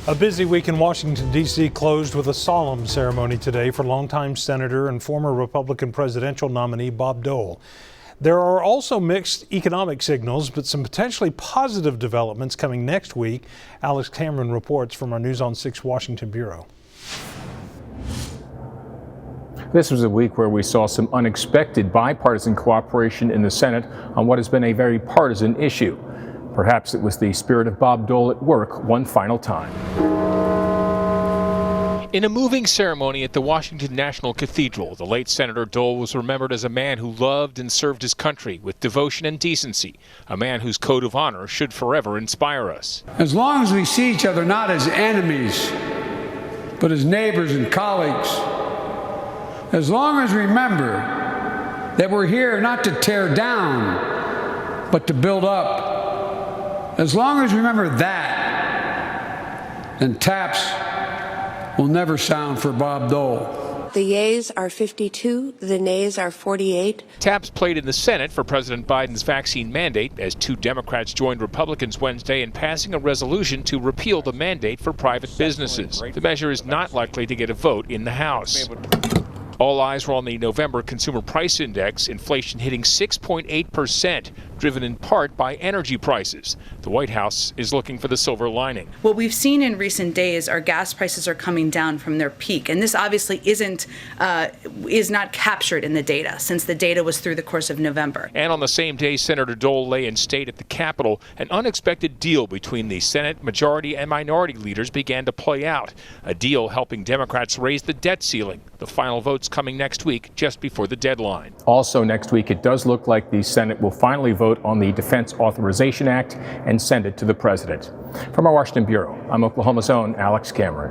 A busy week in Washington, D.C. closed with a solemn ceremony today for longtime Senator and former Republican presidential nominee Bob Dole. There are also mixed economic signals, but some potentially positive developments coming next week. Alex Cameron reports from our News on 6 Washington bureau. This was a week where we saw some unexpected bipartisan cooperation in the Senate on what has been a very partisan issue. Perhaps it was the spirit of Bob Dole at work one final time. In a moving ceremony at the Washington National Cathedral, the late Senator Dole was remembered as a man who loved and served his country with devotion and decency, a man whose code of honor should forever inspire us. As long as we see each other not as enemies, but as neighbors and colleagues, as long as we remember that we're here not to tear down, but to build up, as long as we remember that, then taps will never sound for Bob Dole. The yeas are 52, the nays are 48. Taps played in the Senate for President Biden's vaccine mandate as two Democrats joined Republicans Wednesday in passing a resolution to repeal the mandate for private businesses. The measure is not likely to get a vote in the House. All eyes were on the November Consumer Price Index, inflation hitting 6.8%, driven in part by energy prices. The White House is looking for the silver lining. What we've seen in recent days are gas prices are coming down from their peak, and this obviously is not captured in the data, since the data was through the course of November. And on the same day, Senator Dole lay in state at the Capitol, an unexpected deal between the Senate majority and minority leaders began to play out. A deal helping Democrats raise the debt ceiling. The final vote's coming next week, just before the deadline. Also next week, it does look like the Senate will finally vote on the Defense Authorization Act and send it to the president. From our Washington bureau, I'm Oklahoma's own Alex Cameron.